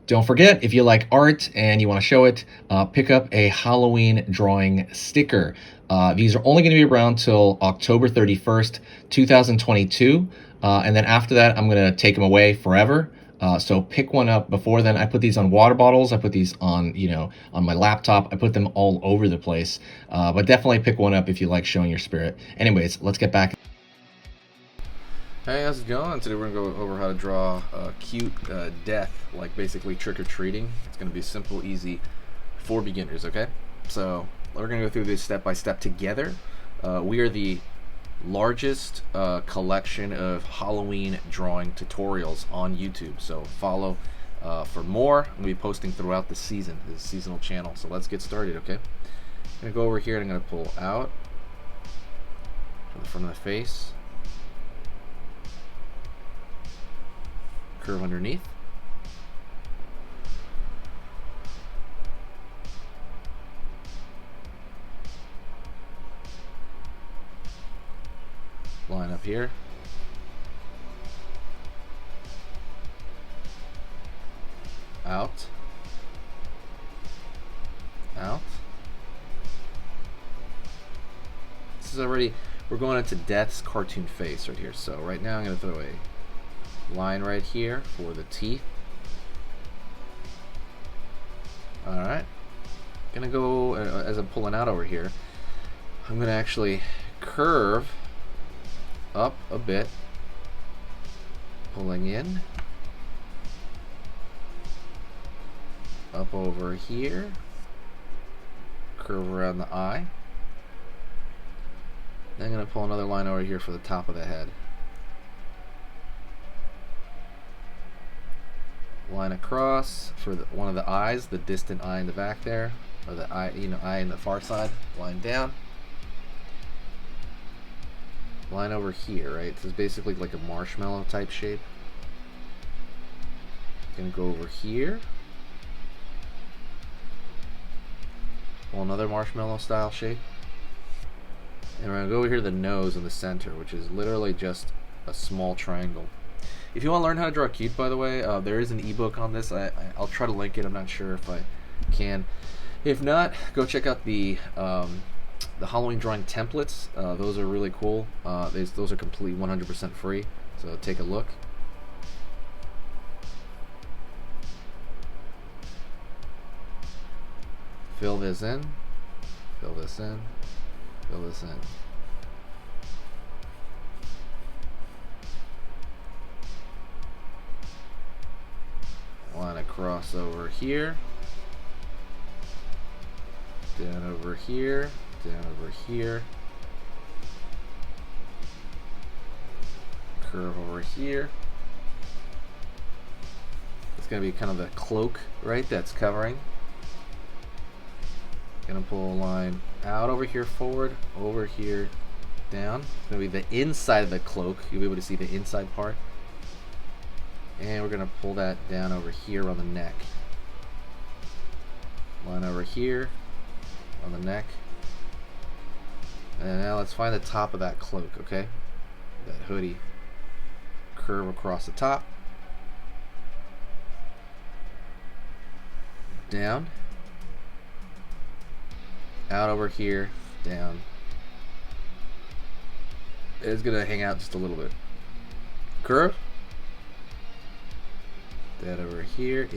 Don't forget, if you like art and you want to show it, pick up a Halloween drawing sticker. These are only going to be around till October 31st, 2022. And then after that, I'm going to take them away forever. So pick one up before then. I put these on water bottles. I put these on, on my laptop. I put them all over the place. But definitely pick one up if you like showing your spirit. Anyways, let's get back. Hey, how's it going? Today we're going to go over how to draw a cute death, like basically trick-or-treating. It's going to be simple, easy for beginners, okay? So we're going to go through this step by step together. We are the largest collection of Halloween drawing tutorials on YouTube, so follow for more. I'm going to be posting throughout the season, this seasonal channel. So let's get started, okay? I'm going to go over here and I'm going to pull out from the front of the face. Curve underneath. Line up here. Out. Out. This is already, we're going into Death's cartoon face right here. So right now I'm going to throw a line right here for the teeth. Alright. Gonna go, as I'm pulling out over here, I'm gonna actually curve up a bit, pulling in, up over here, curve around the eye. Then I'm gonna pull another line over here for the top of the head. Line across for one of the eyes, the distant eye in the back there, or the eye, eye in the far side. Line down. Line over here, right? This is basically like a marshmallow type shape. Gonna go over here. Pull another marshmallow style shape. And we're gonna go over here to the nose in the center, which is literally just a small triangle. If you want to learn how to draw cute, by the way, there is an ebook on this. I'll try to link it. I'm not sure if I can. If not, go check out the Halloween drawing templates. Those are really cool. Those are completely 100% free. So take a look. Fill this in. Fill this in. Fill this in. Line across over here, down over here, down over here, curve over here. It's going to be kind of the cloak, right, that's covering. Gonna pull a line out over here forward, over here, down. It's going to be the inside of the cloak. You'll be able to see the inside part. And we're going to pull that down over here on the neck. Line over here on the neck. And now let's find the top of that cloak, okay? That hoodie. Curve across the top. Down. Out over here. Down. It's going to hang out just a little bit. Curve. That over here,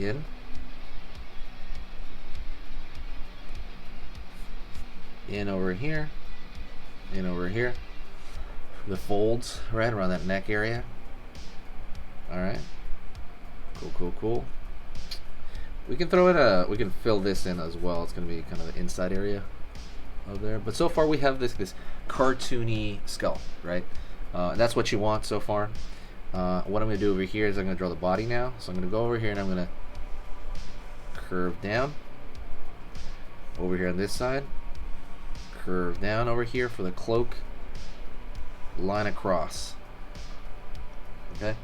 in over here, in over here. The folds right around that neck area. Alright. Cool. We can throw in we can fill this in as well. It's gonna be kind of the inside area of there. But so far we have this cartoony skull, right? That's what you want so far. What I'm going to do over here is I'm going to draw the body now. So I'm going to go over here and I'm going to curve down. Over here on this side. Curve down over here for the cloak. Line across. Okay?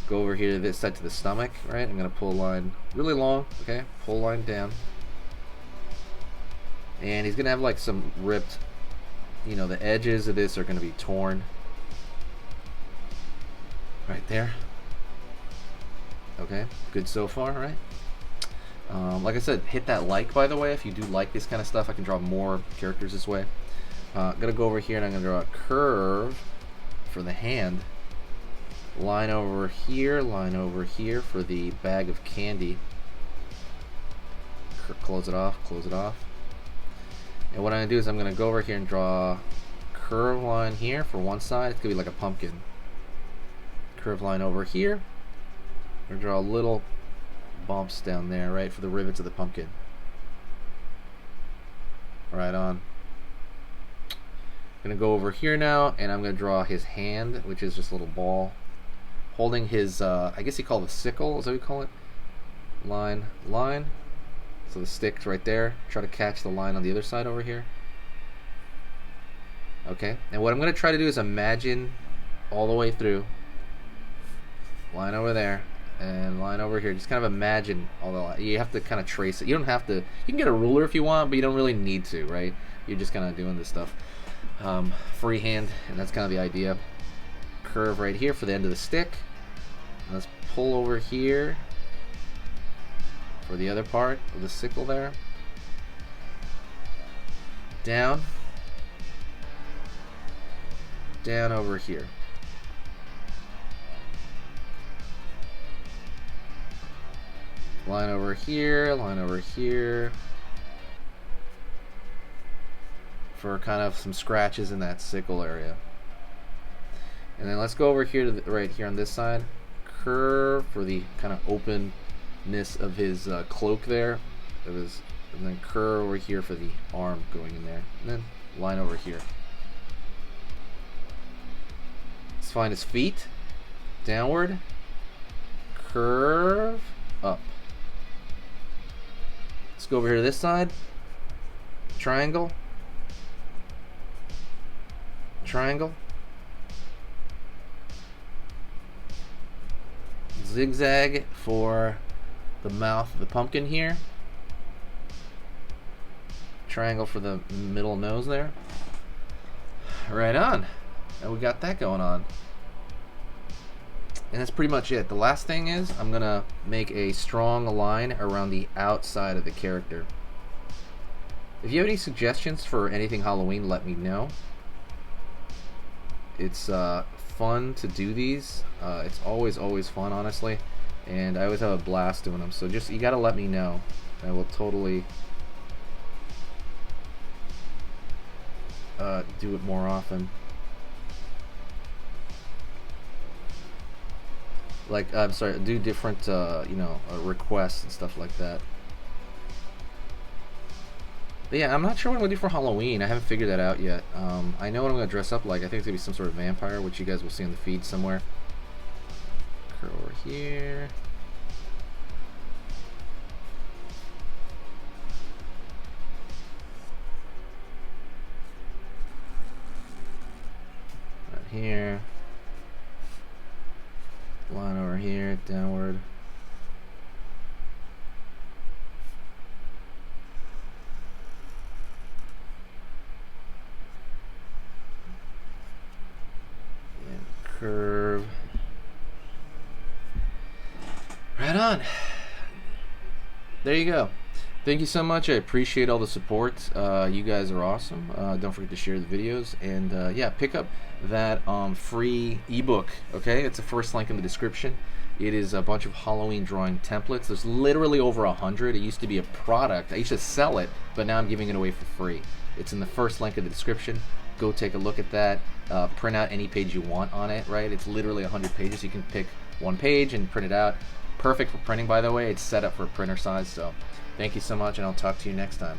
Go over here to this side to the stomach, right? I'm going to pull a line really long, okay? Pull a line down. And he's going to have like some ripped, the edges of this are going to be torn. Right there. Okay, good so far, right? Like I said, hit that like, by the way, if you do like this kind of stuff. I can draw more characters this way. I'm going to go over here and I'm going to draw a curve for the hand. Line over here for the bag of candy. Close it off, close it off. And what I'm going to do is I'm going to go over here and draw a curve line here for one side. It's going to be like a pumpkin. Curve line over here. I'm going to draw little bumps down there, right, for the rivets of the pumpkin. Right on. I'm going to go over here now, and I'm going to draw his hand, which is just a little ball, holding his, I guess you call it a sickle, is that what you call it? Line, line. So the stick's right there. Try to catch the line on the other side over here. Okay, and what I'm going to try to do is imagine all the way through. Line over there. And line over here. Just kind of imagine all the. You have to kind of trace it. You don't have to. You can get a ruler if you want, but you don't really need to, right? You're just kind of doing this stuff freehand, and that's kind of the idea. Curve right here for the end of the stick. Let's pull over here for the other part of the sickle there. Down. Down over here. Line over here for kind of some scratches in that sickle area. And then let's go over here to the, right here on this side. Curve for the kind of openness of his cloak there. And then curve over here for the arm going in there. And then line over here. Let's find his feet. Downward. Curve. Up. Let's go over here to this side. Triangle. Triangle. Zigzag for the mouth of the pumpkin here. Triangle for the middle nose there. Right on. And we got that going on. And that's pretty much it. The last thing is I'm going to make a strong line around the outside of the character. If you have any suggestions for anything Halloween, let me know. It's fun to do these. It's always fun, honestly. And I always have a blast doing them. So just, you got to let me know. I will totally do it more often. Like, I'm sorry, do different, you know, requests and stuff like that. But yeah, I'm not sure what I'm going to do for Halloween. I haven't figured that out yet. I know what I'm going to dress up like. I think it's going to be some sort of vampire, which you guys will see on the feed somewhere. Curl over here. Right here. Line over here, downward. And curve. Right on. There you go. Thank you so much. I appreciate all the support. You guys are awesome. Don't forget to share the videos. And yeah, pick up that free ebook. Okay, it's the first link in the description. It is a bunch of Halloween drawing templates. There's literally over 100. It used to be a product. I used to sell it, but now I'm giving it away for free. It's in the first link in the description. Go take a look at that. Print out any page you want on it, right? It's literally 100 pages. You can pick one page and print it out. Perfect for printing, by the way. It's set up for printer size. So thank you so much, and I'll talk to you next time.